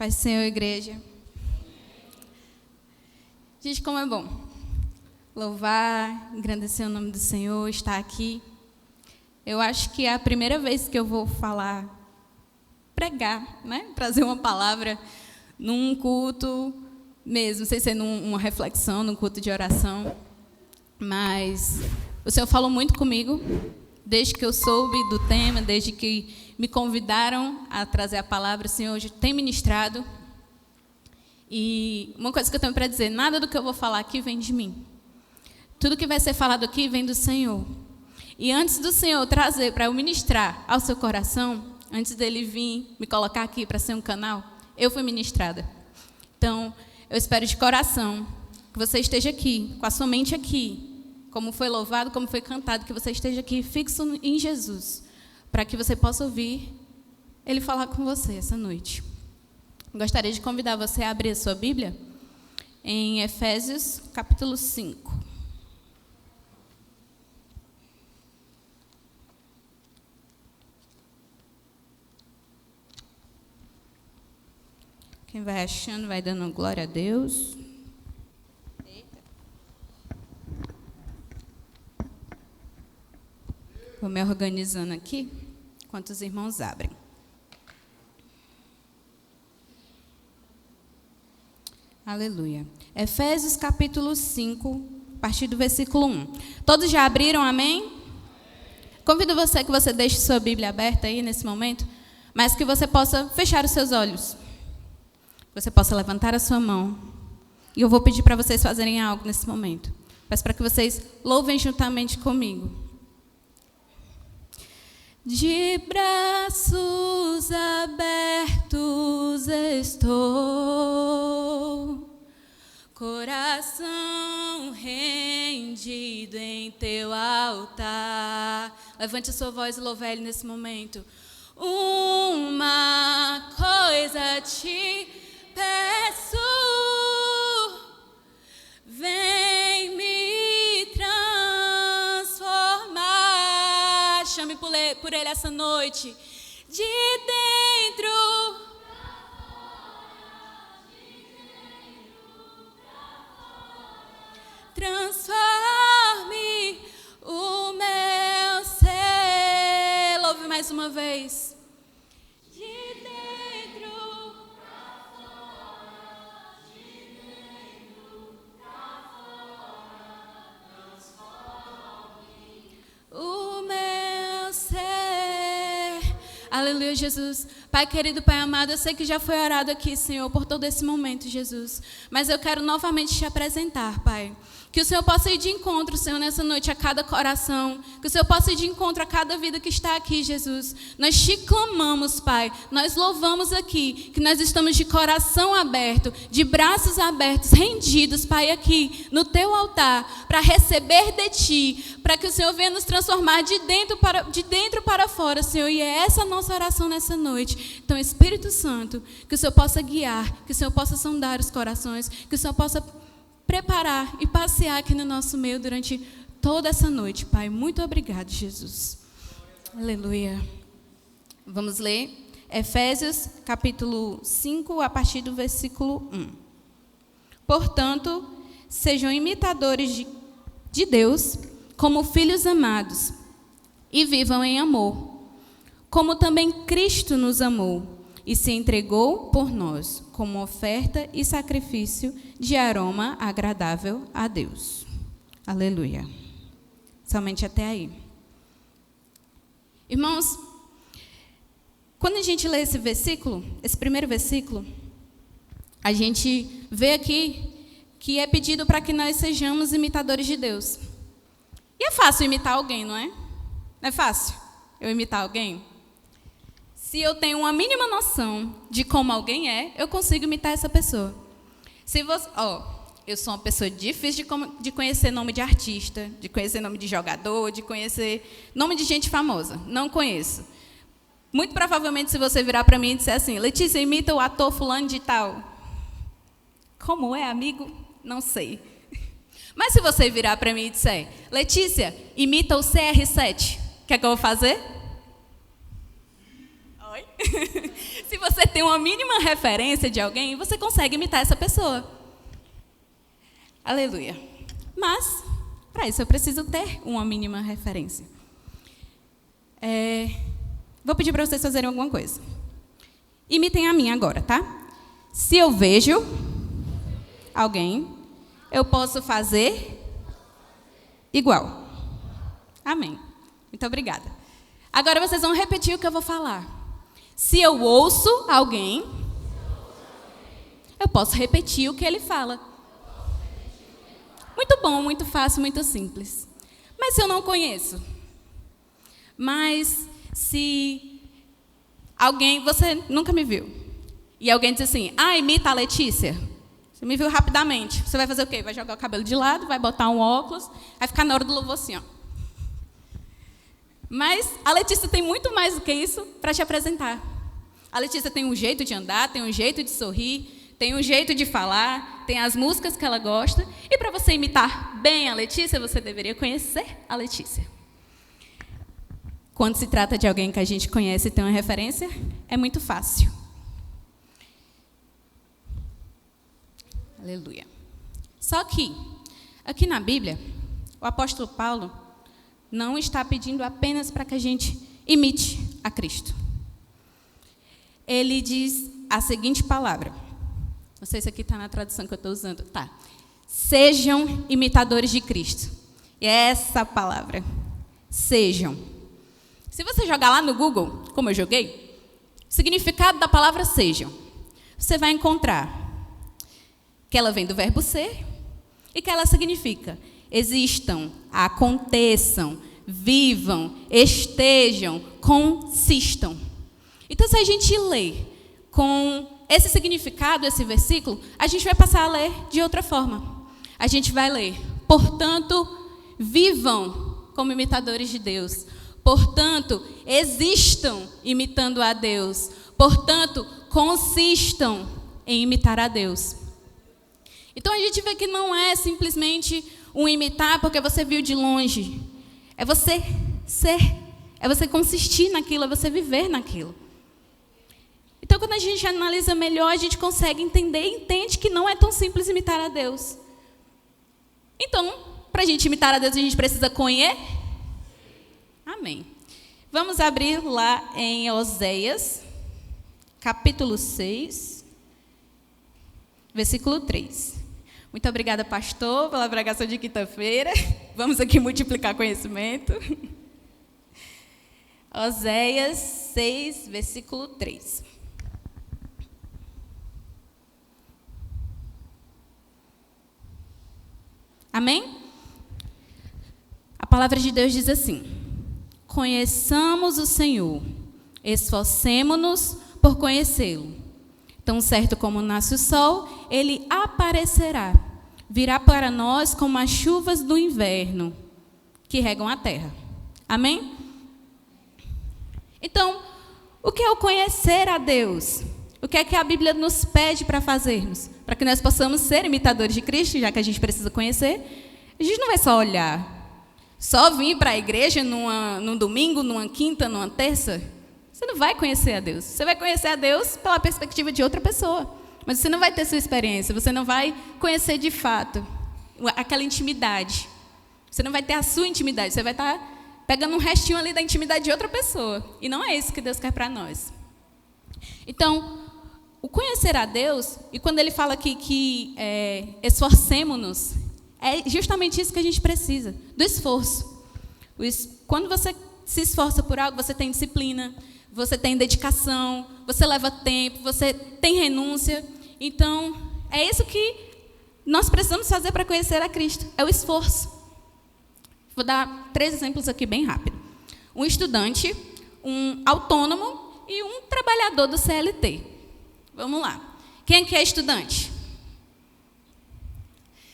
Paz do Senhor, igreja. Gente, como é bom louvar, engrandecer o nome do Senhor, estar aqui. Eu acho que é a primeira vez que eu vou pregar, né? Trazer uma palavra num culto mesmo, não sei se é numa reflexão, num culto de oração, mas o Senhor falou muito comigo, desde que eu soube do tema, desde que me convidaram a trazer a palavra, o Senhor hoje tem ministrado. E uma coisa que eu tenho para dizer, nada do que eu vou falar aqui vem de mim. Tudo que vai ser falado aqui vem do Senhor. E antes do Senhor trazer para eu ministrar ao seu coração, antes dele vir me colocar aqui para ser um canal, eu fui ministrada. Então, eu espero de coração que você esteja aqui, com a sua mente aqui, como foi louvado, como foi cantado, que você esteja aqui fixo em Jesus, para que você possa ouvir Ele falar com você essa noite. Gostaria de convidar você a abrir a sua Bíblia em Efésios, capítulo 5. Quem vai achando, vai dando glória a Deus. Vou me organizando aqui, enquanto os irmãos abrem. Aleluia. Efésios capítulo 5, a partir do versículo 1. Todos já abriram, amém? Convido você que você deixe sua Bíblia aberta aí nesse momento, mas que você possa fechar os seus olhos. Você possa levantar a sua mão. E eu vou pedir para vocês fazerem algo nesse momento. Peço para que vocês louvem juntamente comigo. De braços abertos estou, coração rendido em teu altar. Levante a sua voz e louve Ele nesse momento. Uma coisa te peço, vem me transformar. Chame por Ele essa noite. De dentro pra fora, de dentro pra fora. Transforme o meu ser. Louve mais uma vez. De dentro pra fora, de dentro pra fora. Transforme o meu ser. Aleluia, Jesus. Pai querido, Pai amado, eu sei que já foi orado aqui, Senhor, por todo esse momento, Jesus. Mas eu quero novamente te apresentar, Pai. Que o Senhor possa ir de encontro, Senhor, nessa noite a cada coração. Que o Senhor possa ir de encontro a cada vida que está aqui, Jesus. Nós te clamamos, Pai. Nós louvamos aqui que nós estamos de coração aberto, de braços abertos, rendidos, Pai, aqui no teu altar, para receber de ti, para que o Senhor venha nos transformar de dentro para fora, Senhor. E é essa a nossa oração nessa noite. Então, Espírito Santo, que o Senhor possa guiar, que o Senhor possa sondar os corações, que o Senhor possa preparar e passear aqui no nosso meio durante toda essa noite, Pai. Muito obrigado, Jesus. Aleluia. Vamos ler Efésios, capítulo 5, a partir do versículo 1. Portanto, sejam imitadores de Deus como filhos amados e vivam em amor, como também Cristo nos amou e se entregou por nós, como oferta e sacrifício de aroma agradável a Deus. Aleluia. Somente até aí. Irmãos, quando a gente lê esse versículo, esse primeiro versículo, a gente vê aqui que é pedido para que nós sejamos imitadores de Deus. E é fácil imitar alguém, não é? Não é fácil eu imitar alguém? Se eu tenho uma mínima noção de como alguém é, eu consigo imitar essa pessoa. Se você, eu sou uma pessoa difícil de conhecer nome de artista, de conhecer nome de jogador, de conhecer nome de gente famosa. Não conheço. Muito provavelmente, se você virar para mim e disser assim, Letícia, imita o ator fulano de tal. Como é, amigo? Não sei. Mas se você virar para mim e disser, Letícia, imita o CR7, o que é que eu vou fazer? Oi? Se você tem uma mínima referência de alguém, você consegue imitar essa pessoa. Aleluia. Mas, para isso, eu preciso ter uma mínima referência. Vou pedir para vocês fazerem alguma coisa. Imitem a minha agora, tá? Se eu vejo alguém, eu posso fazer igual. Amém. Muito obrigada. Agora vocês vão repetir o que eu vou falar. Se eu ouço alguém, eu posso repetir o que ele fala. Muito bom, muito fácil, muito simples. Mas se eu não conheço? Mas se alguém, você nunca me viu, e alguém diz assim, imita a Letícia. Você me viu rapidamente. Você vai fazer o quê? Vai jogar o cabelo de lado, vai botar um óculos, vai ficar na hora do louvor assim, ó. Mas a Letícia tem muito mais do que isso para te apresentar. A Letícia tem um jeito de andar, tem um jeito de sorrir, tem um jeito de falar, tem as músicas que ela gosta. E para você imitar bem a Letícia, você deveria conhecer a Letícia. Quando se trata de alguém que a gente conhece e tem uma referência, é muito fácil. Aleluia. Só que, aqui na Bíblia, o apóstolo Paulo não está pedindo apenas para que a gente imite a Cristo. Ele diz a seguinte palavra. Não sei se aqui está na tradução que eu estou usando. Tá. Sejam imitadores de Cristo. E é essa palavra. Sejam. Se você jogar lá no Google, como eu joguei, o significado da palavra sejam, você vai encontrar que ela vem do verbo ser e que ela significa existam, aconteçam, vivam, estejam, consistam. Então, se a gente lê com esse significado, esse versículo, a gente vai passar a ler de outra forma. A gente vai ler, portanto, vivam como imitadores de Deus. Portanto, existam imitando a Deus. Portanto, consistam em imitar a Deus. Então, a gente vê que não é simplesmente um imitar porque você viu de longe. É você ser, é você consistir naquilo, é você viver naquilo. Então, quando a gente analisa melhor, a gente consegue entender e entende que não é tão simples imitar a Deus. Então, para a gente imitar a Deus, a gente precisa conhecer. Amém. Vamos abrir lá em Oséias, capítulo 6, versículo 3. Muito obrigada, pastor, pela pregação de quinta-feira. Vamos aqui multiplicar conhecimento. Oséias 6, versículo 3. Amém? A palavra de Deus diz assim: conheçamos o Senhor, esforcemo-nos por conhecê-lo. Tão certo como nasce o sol, ele aparecerá, virá para nós como as chuvas do inverno, que regam a terra. Amém? Então, o que é o conhecer a Deus? O que é que a Bíblia nos pede para fazermos? Para que nós possamos ser imitadores de Cristo, já que a gente precisa conhecer, a gente não vai só olhar, só vir para a igreja num domingo, numa quinta, numa terça. Você não vai conhecer a Deus. Você vai conhecer a Deus pela perspectiva de outra pessoa. Mas você não vai ter sua experiência, você não vai conhecer de fato aquela intimidade. Você não vai ter a sua intimidade, você vai estar pegando um restinho ali da intimidade de outra pessoa. E não é isso que Deus quer para nós. Então, o conhecer a Deus, e quando ele fala aqui que esforcemo-nos, é justamente isso que a gente precisa, do esforço. Quando você se esforça por algo, você tem disciplina, você tem dedicação, você leva tempo, você tem renúncia. Então, é isso que nós precisamos fazer para conhecer a Cristo, é o esforço. Vou dar 3 exemplos aqui bem rápido. Um estudante, um autônomo e um trabalhador do CLT. Vamos lá. Quem aqui é estudante?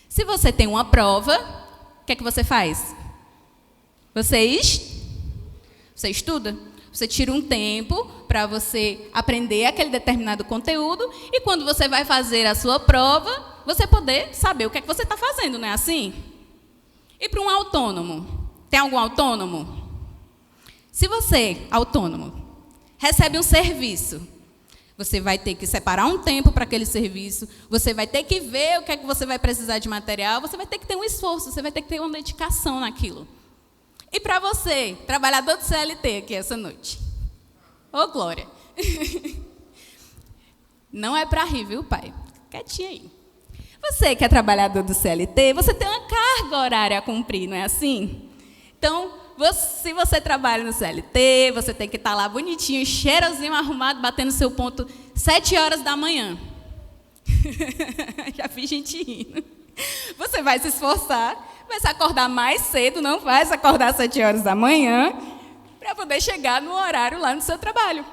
Se você tem uma prova, o que é que você faz? Você estuda? Você tira um tempo para você aprender aquele determinado conteúdo e quando você vai fazer a sua prova, você poder saber o que é que você está fazendo, não é assim? E para um autônomo? Tem algum autônomo? Se você, autônomo, recebe um serviço, Você vai ter que separar um tempo para aquele serviço, você vai ter que ver o que é que você vai precisar de material, você vai ter que ter um esforço, você vai ter que ter uma dedicação naquilo. E para você, trabalhador do CLT aqui essa noite, ô glória, não é para rir, viu, pai? Quietinho aí. Você que é trabalhador do CLT, você tem uma carga horária a cumprir, não é assim? Então, se você trabalha no CLT, você tem que estar lá bonitinho, cheirosinho, arrumado, batendo seu ponto 7 horas da manhã. Já vi gente rindo. Você vai se esforçar, vai se acordar mais cedo, não vai se acordar às 7 horas da manhã, para poder chegar no horário lá no seu trabalho.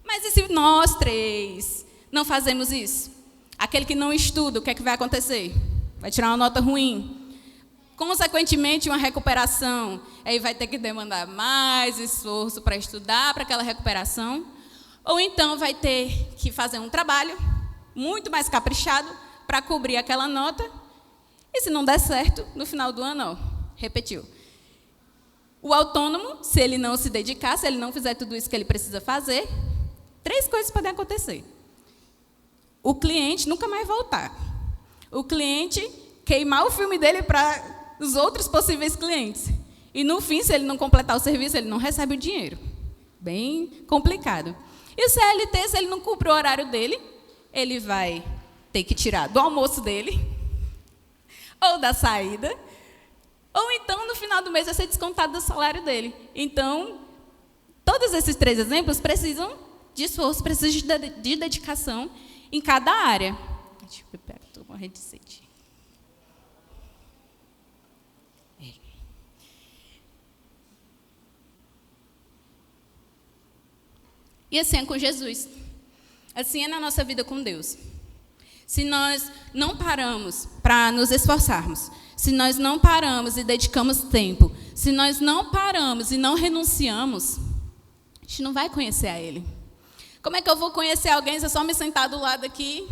Mas e se nós 3 não fazemos isso? Aquele que não estuda, o que é que vai acontecer? Vai tirar uma nota ruim. Consequentemente, uma recuperação. Aí vai ter que demandar mais esforço para estudar para aquela recuperação. Ou então vai ter que fazer um trabalho muito mais caprichado para cobrir aquela nota. E se não der certo, no final do ano, ó, repetiu. O autônomo, se ele não se dedicar, se ele não fizer tudo isso que ele precisa fazer, 3 coisas podem acontecer. O cliente nunca mais voltar. O cliente queimar o filme dele para os outros possíveis clientes. E, no fim, se ele não completar o serviço, ele não recebe o dinheiro. Bem complicado. E o CLT, se ele não cumpre o horário dele, ele vai ter que tirar do almoço dele, ou da saída, ou então, no final do mês, vai ser descontado do salário dele. Então, todos esses 3 exemplos precisam de esforço, precisam de dedicação em cada área. Deixa eu beber, estou morrendo de sede. E assim é com Jesus. Assim é na nossa vida com Deus. Se nós não paramos para nos esforçarmos, se nós não paramos e dedicamos tempo, se nós não paramos e não renunciamos, a gente não vai conhecer a Ele. Como é que eu vou conhecer alguém se eu só me sentar do lado aqui,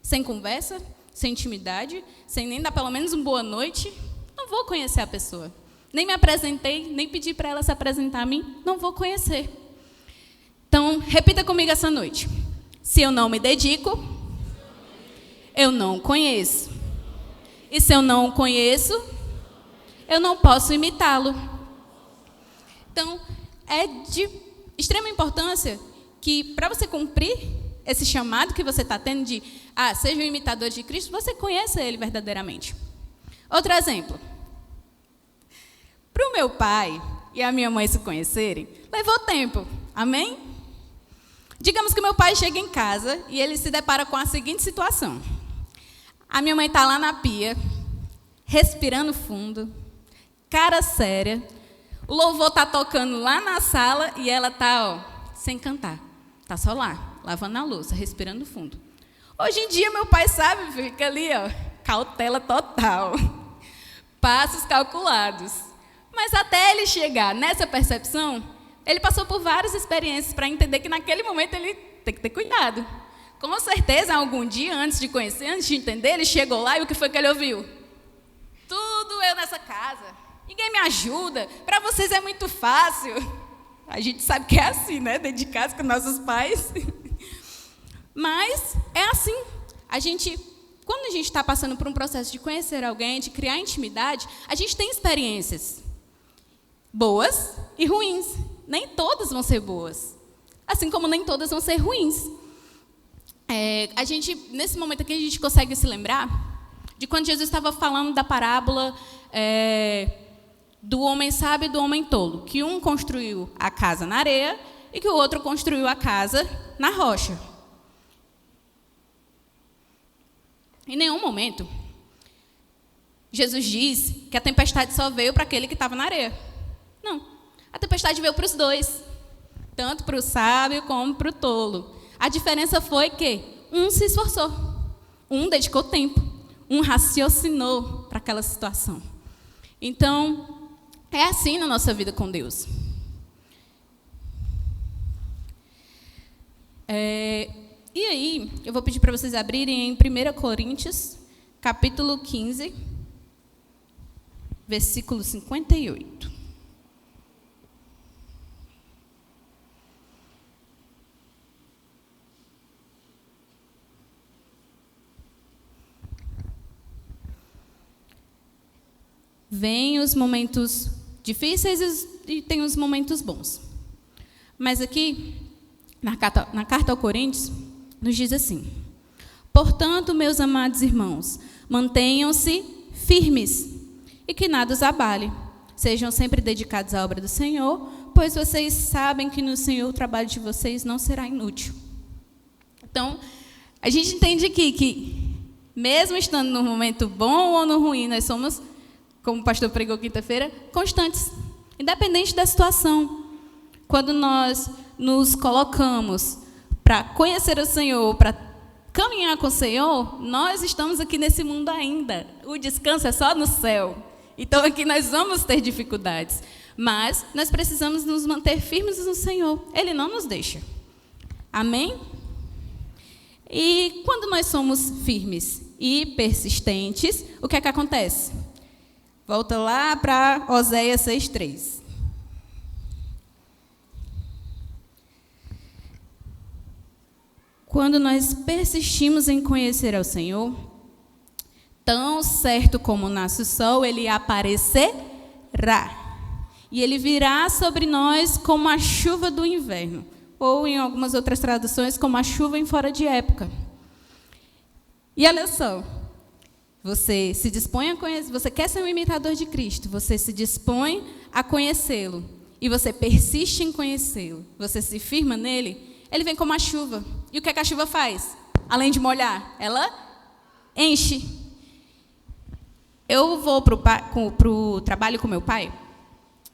sem conversa, sem intimidade, sem nem dar pelo menos uma boa noite? Não vou conhecer a pessoa. Nem me apresentei, nem pedi para ela se apresentar a mim, não vou conhecer. Então, repita comigo essa noite. Se eu não me dedico, eu não conheço. E se eu não conheço, eu não posso imitá-lo. Então, é de extrema importância que, para você cumprir esse chamado que você está tendo de, seja um imitador de Cristo, você conheça Ele verdadeiramente. Outro exemplo. Para o meu pai e a minha mãe se conhecerem, levou tempo. Amém? Digamos que meu pai chega em casa e ele se depara com a seguinte situação. A minha mãe está lá na pia, respirando fundo, cara séria. O louvor está tocando lá na sala e ela está, sem cantar. Está só lá, lavando a louça, respirando fundo. Hoje em dia, meu pai sabe, fica ali, cautela total. Passos calculados. Mas até ele chegar nessa percepção, ele passou por várias experiências para entender que naquele momento ele tem que ter cuidado. Com certeza, algum dia, antes de conhecer, antes de entender, ele chegou lá e o que foi que ele ouviu? Tudo eu nessa casa. Ninguém me ajuda. Para vocês é muito fácil. A gente sabe que é assim, né? Dedicar-se com nossos pais. Mas é assim. Quando a gente está passando por um processo de conhecer alguém, de criar intimidade, a gente tem experiências boas e ruins. Nem todas vão ser boas, assim como nem todas vão ser ruins. Nesse momento aqui, a gente consegue se lembrar de quando Jesus estava falando da parábola do homem sábio e do homem tolo, que um construiu a casa na areia e que o outro construiu a casa na rocha. Em nenhum momento, Jesus diz que a tempestade só veio para aquele que estava na areia. Não. A tempestade veio para os dois, tanto para o sábio como para o tolo. A diferença foi que um se esforçou, um dedicou tempo, um raciocinou para aquela situação. Então, é assim na nossa vida com Deus. E aí, eu vou pedir para vocês abrirem em 1 Coríntios, capítulo 15, versículo 58. Vêm os momentos difíceis e tem os momentos bons. Mas aqui, na carta ao Coríntios, nos diz assim: portanto, meus amados irmãos, mantenham-se firmes e que nada os abale. Sejam sempre dedicados à obra do Senhor, pois vocês sabem que no Senhor o trabalho de vocês não será inútil. Então, a gente entende aqui que, mesmo estando no momento bom ou no ruim, nós somos, como o pastor pregou quinta-feira, constantes, independente da situação. Quando nós nos colocamos para conhecer o Senhor, para caminhar com o Senhor, nós estamos aqui nesse mundo ainda. O descanso é só no céu. Então, aqui nós vamos ter dificuldades. Mas nós precisamos nos manter firmes no Senhor. Ele não nos deixa. Amém? E quando nós somos firmes e persistentes, o que é que acontece? Volta lá para Oséias 6:3. Quando nós persistimos em conhecer ao Senhor, tão certo como nasce o sol, ele aparecerá. E ele virá sobre nós como a chuva do inverno. Ou, em algumas outras traduções, como a chuva em fora de época. E olha só, você se dispõe a conhecer, você quer ser um imitador de Cristo, você se dispõe a conhecê-lo, e você persiste em conhecê-lo, você se firma nele, ele vem como a chuva. E o que a chuva faz? Além de molhar, ela enche. Eu vou para o trabalho com meu pai,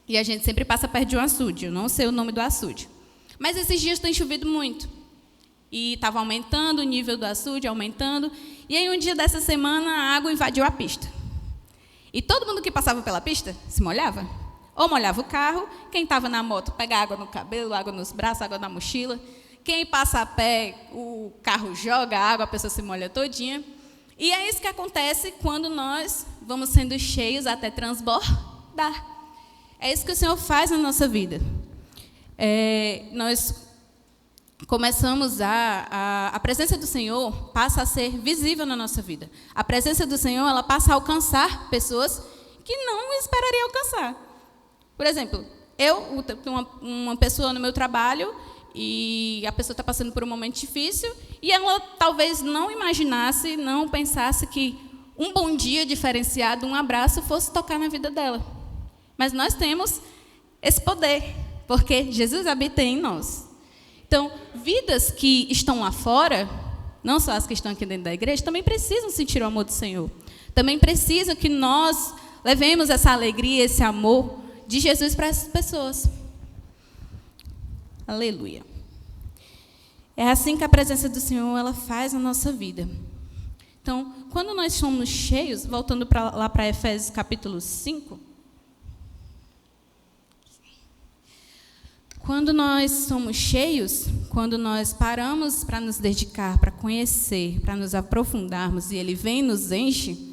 e a gente sempre passa perto de um açude, eu não sei o nome do açude. Mas esses dias tem chovido muito. E estava aumentando o nível do açude, aumentando. E aí, um dia dessa semana, a água invadiu a pista. E todo mundo que passava pela pista se molhava. Ou molhava o carro, quem estava na moto pega água no cabelo, água nos braços, água na mochila. Quem passa a pé, o carro joga água, a pessoa se molha todinha. E é isso que acontece quando nós vamos sendo cheios até transbordar. É isso que o Senhor faz na nossa vida. Nós começamos a presença do Senhor passa a ser visível na nossa vida. A presença do Senhor, ela passa a alcançar pessoas que não esperariam alcançar. Por exemplo, eu tenho uma pessoa no meu trabalho e a pessoa está passando por um momento difícil e ela talvez não imaginasse, não pensasse que um bom dia diferenciado, um abraço fosse tocar na vida dela. Mas nós temos esse poder, porque Jesus habita em nós. Então, vidas que estão lá fora, não só as que estão aqui dentro da igreja, também precisam sentir o amor do Senhor. Também precisam que nós levemos essa alegria, esse amor de Jesus para essas pessoas. Aleluia. É assim que a presença do Senhor ela faz na nossa vida. Então, quando nós somos cheios, voltando lá para Efésios capítulo 5, quando nós somos cheios, quando nós paramos para nos dedicar, para conhecer, para nos aprofundarmos, e Ele vem e nos enche,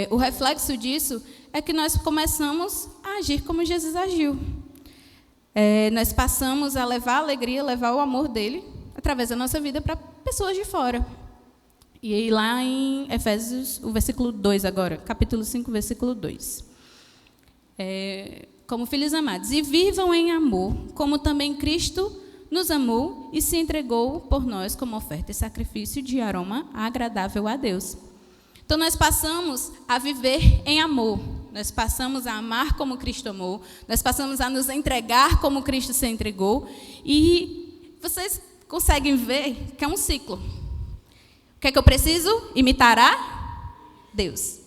o reflexo disso é que nós começamos a agir como Jesus agiu. Nós passamos a levar a alegria, levar o amor dEle, através da nossa vida, para pessoas de fora. E aí lá em Efésios, o versículo 2 agora, capítulo 5, versículo 2. Como filhos amados, e vivam em amor, como também Cristo nos amou e se entregou por nós como oferta e sacrifício de aroma agradável a Deus. Então, nós passamos a viver em amor, nós passamos a amar como Cristo amou, nós passamos a nos entregar como Cristo se entregou, e vocês conseguem ver que é um ciclo. O que é que eu preciso? Imitar a Deus.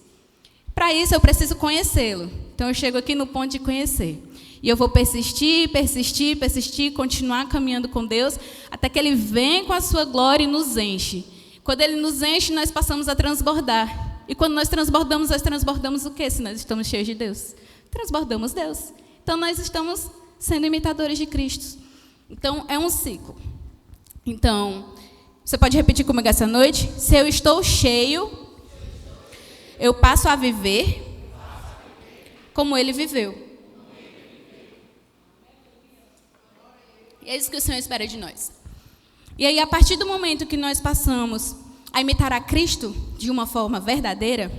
Para isso, eu preciso conhecê-lo. Então, eu chego aqui no ponto de conhecer. E eu vou persistir, continuar caminhando com Deus, até que Ele vem com a sua glória e nos enche. Quando Ele nos enche, nós passamos a transbordar. E quando nós transbordamos o quê? Se nós estamos cheios de Deus? Transbordamos Deus. Então, nós estamos sendo imitadores de Cristo. Então, é um ciclo. Então, você pode repetir comigo essa noite? Se eu estou cheio, eu passo a viver como Ele viveu. E é isso que o Senhor espera de nós. E aí, a partir do momento que nós passamos a imitar a Cristo de uma forma verdadeira,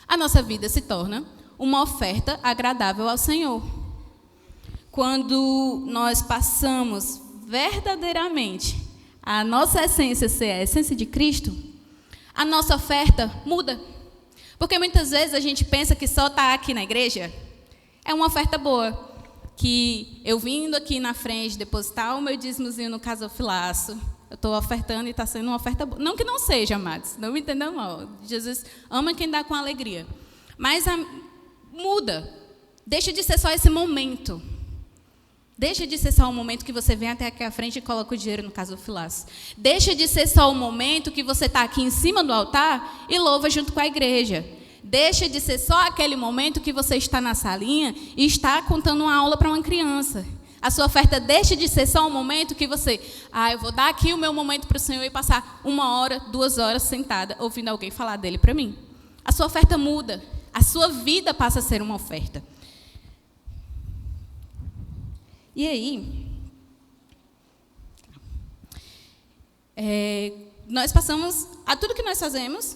a nossa vida se torna uma oferta agradável ao Senhor. Quando nós passamos verdadeiramente a nossa essência ser a essência de Cristo, a nossa oferta muda. Porque muitas vezes a gente pensa que só estar aqui na igreja é uma oferta boa. Que eu vindo aqui na frente depositar o meu dízimozinho no gasofilaço, eu estou ofertando e está sendo uma oferta boa. Não que não seja, amados, não me entendam mal. Jesus ama quem dá com alegria. Mas muda. Deixa de ser só esse momento. Deixa de ser só o momento que você vem até aqui à frente e coloca o dinheiro no gasofilaço. Deixa de ser só o momento que você está aqui em cima do altar e louva junto com a igreja. Deixa de ser só aquele momento que você está na salinha e está contando uma aula para uma criança. A sua oferta deixa de ser só um momento que você... eu vou dar aqui o meu momento para o Senhor e passar 1 hora, 2 horas sentada ouvindo alguém falar dele para mim. A sua oferta muda. A sua vida passa a ser uma oferta. E aí... nós passamos a tudo que nós fazemos...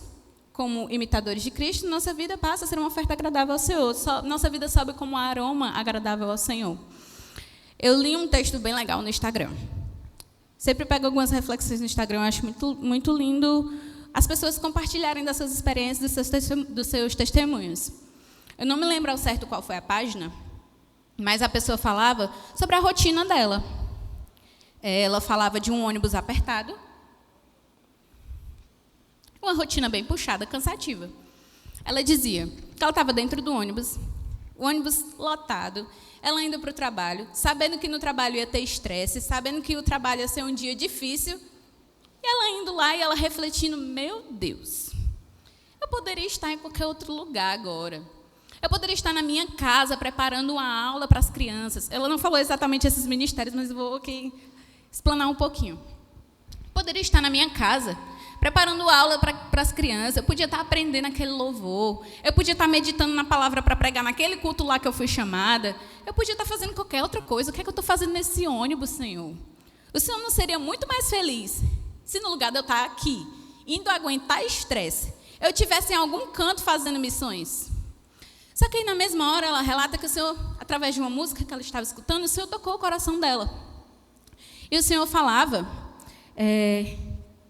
como imitadores de Cristo, nossa vida passa a ser uma oferta agradável ao Senhor. Nossa vida sobe como um aroma agradável ao Senhor. Eu li um texto bem legal no Instagram. Sempre pego algumas reflexões no Instagram, eu acho muito, muito lindo as pessoas compartilharem das suas experiências, dos seus testemunhos. Eu não me lembro ao certo qual foi a página, mas a pessoa falava sobre a rotina dela. Ela falava de um ônibus apertado, uma rotina bem puxada, cansativa. Ela dizia que ela estava dentro do ônibus, o ônibus lotado, ela indo para o trabalho, sabendo que no trabalho ia ter estresse, sabendo que o trabalho ia ser um dia difícil, e ela indo lá e ela refletindo, meu Deus, eu poderia estar em qualquer outro lugar agora. Eu poderia estar na minha casa preparando uma aula para as crianças. Ela não falou exatamente esses ministérios, mas eu vou aqui explanar um pouquinho. Eu poderia estar na minha casa preparando aula para as crianças, eu podia estar aprendendo aquele louvor, eu podia estar meditando na palavra para pregar naquele culto lá que eu fui chamada, eu podia estar fazendo qualquer outra coisa. O que é que eu estou fazendo nesse ônibus, Senhor? O Senhor não seria muito mais feliz se no lugar de eu estar aqui, indo aguentar estresse, eu estivesse em algum canto fazendo missões? Só que aí na mesma hora ela relata que o Senhor, através de uma música que ela estava escutando, o Senhor tocou o coração dela. E o Senhor falava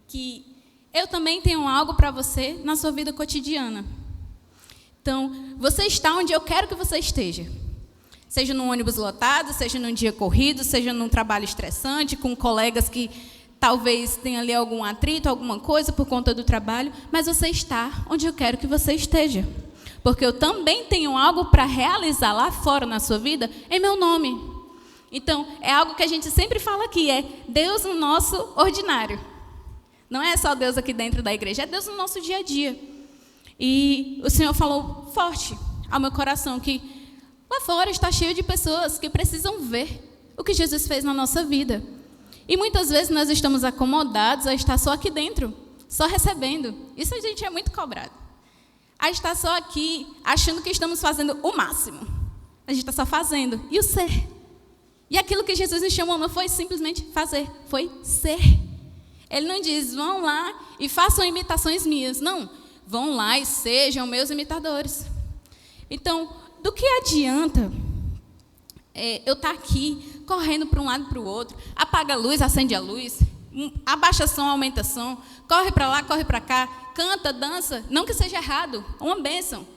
que eu também tenho algo para você na sua vida cotidiana. Então, você está onde eu quero que você esteja. Seja num ônibus lotado, seja num dia corrido, seja num trabalho estressante, com colegas que talvez tenham ali algum atrito, alguma coisa por conta do trabalho, mas você está onde eu quero que você esteja. Porque eu também tenho algo para realizar lá fora na sua vida em meu nome. Então, é algo que a gente sempre fala aqui, é Deus no nosso ordinário. Não é só Deus aqui dentro da igreja, é Deus no nosso dia a dia. E o Senhor falou forte ao meu coração que lá fora está cheio de pessoas que precisam ver o que Jesus fez na nossa vida. E muitas vezes nós estamos acomodados a estar só aqui dentro, só recebendo. Isso a gente é muito cobrado. A estar só aqui, achando que estamos fazendo o máximo. A gente está só fazendo. E o ser? E aquilo que Jesus nos chamou não foi simplesmente fazer, foi ser. Ele não diz, vão lá e façam imitações minhas. Não, vão lá e sejam meus imitadores. Então, do que adianta eu estar aqui, correndo para um lado e para o outro, apaga a luz, acende a luz, abaixa som, aumenta som, corre para lá, corre para cá, canta, dança, não que seja errado, é uma bênção.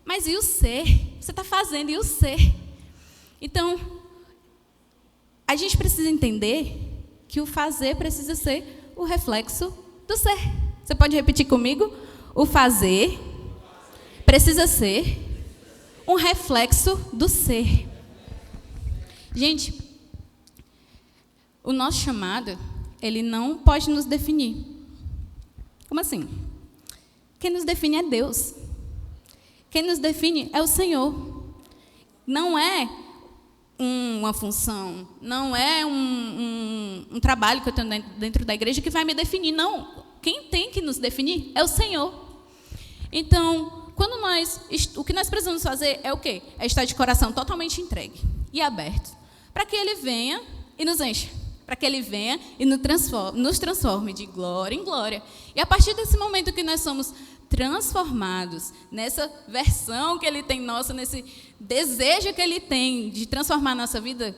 Mas e o ser? Você está fazendo, e o ser? Então, a gente precisa entender que o fazer precisa ser o reflexo do ser. Você pode repetir comigo? O fazer precisa ser um reflexo do ser. Gente, o nosso chamado, ele não pode nos definir. Como assim? Quem nos define é Deus. Quem nos define é o Senhor. Não é uma função, não é um trabalho que eu tenho dentro da igreja que vai me definir. Não, quem tem que nos definir é o Senhor. Então, o que nós precisamos fazer é o quê? É estar de coração totalmente entregue e aberto, para que Ele venha e nos encha, para que Ele venha e nos transforme de glória em glória. E a partir desse momento que nós somos transformados nessa versão que Ele tem nossa, nesse desejo que Ele tem de transformar a nossa vida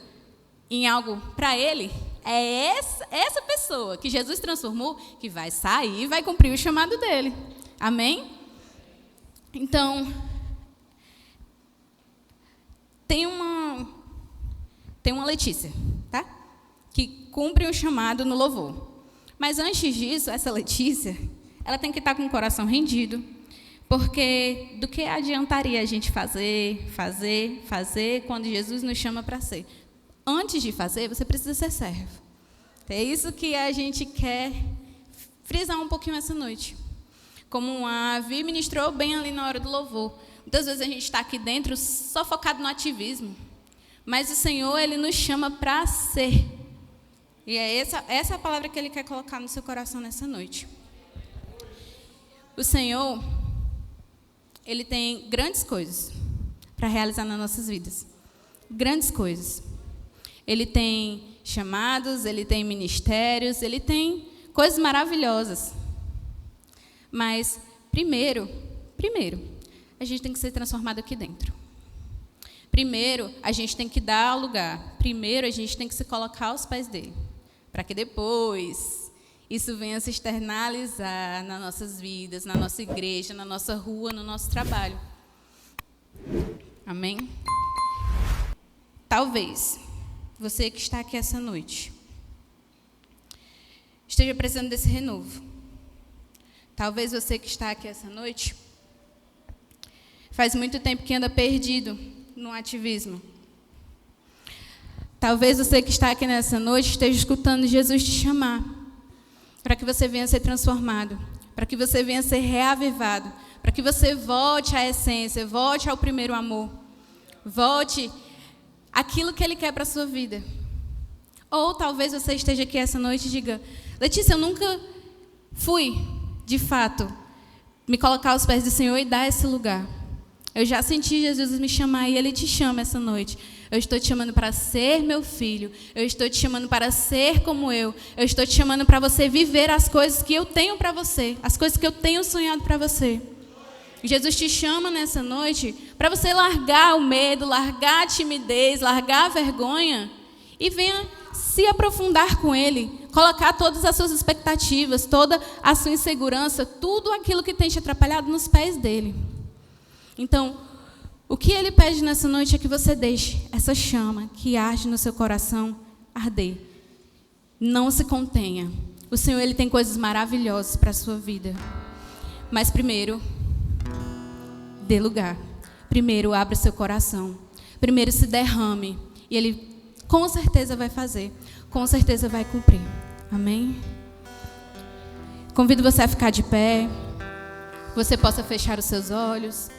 em algo para Ele, é essa pessoa que Jesus transformou que vai sair e vai cumprir o chamado dele. Amém? Então, tem uma Letícia, tá? Que cumpre um chamado no louvor. Mas antes disso, essa Letícia, ela tem que estar com o coração rendido, porque do que adiantaria a gente fazer, quando Jesus nos chama para ser? Antes de fazer, você precisa ser servo. É isso que a gente quer frisar um pouquinho essa noite. Como a Vi ministrou bem ali na hora do louvor. Muitas vezes a gente está aqui dentro só focado no ativismo. Mas o Senhor, Ele nos chama para ser. E é essa a palavra que Ele quer colocar no seu coração nessa noite. O Senhor, Ele tem grandes coisas para realizar nas nossas vidas. Grandes coisas. Ele tem chamados, Ele tem ministérios, Ele tem coisas maravilhosas. Mas, primeiro, a gente tem que ser transformado aqui dentro. Primeiro, a gente tem que dar lugar. Primeiro, a gente tem que se colocar aos pés dele. Para que depois isso venha se externalizar nas nossas vidas, na nossa igreja, na nossa rua, no nosso trabalho. Amém? Talvez você que está aqui essa noite esteja precisando desse renovo. Talvez você que está aqui essa noite faz muito tempo que anda perdido no ativismo. Talvez você que está aqui nessa noite esteja escutando Jesus te chamar para que você venha ser transformado, para que você venha ser reavivado, para que você volte à essência, volte ao primeiro amor, volte àquilo que Ele quer para a sua vida. Ou talvez você esteja aqui essa noite e diga: Letícia, eu nunca fui, de fato, me colocar aos pés do Senhor e dar esse lugar. Eu já senti Jesus me chamar e Ele te chama essa noite. Eu estou te chamando para ser meu filho. Eu estou te chamando para ser como eu. Eu estou te chamando para você viver as coisas que eu tenho para você. As coisas que eu tenho sonhado para você. Jesus te chama nessa noite para você largar o medo, largar a timidez, largar a vergonha e venha se aprofundar com Ele. Colocar todas as suas expectativas, toda a sua insegurança, tudo aquilo que tem te atrapalhado nos pés dEle. Então, o que Ele pede nessa noite é que você deixe essa chama que arde no seu coração arder. Não se contenha. O Senhor, Ele tem coisas maravilhosas para a sua vida. Mas primeiro, dê lugar. Primeiro, abra seu coração. Primeiro, se derrame. E Ele com certeza vai fazer. Com certeza vai cumprir. Amém? Convido você a ficar de pé. Você possa fechar os seus olhos.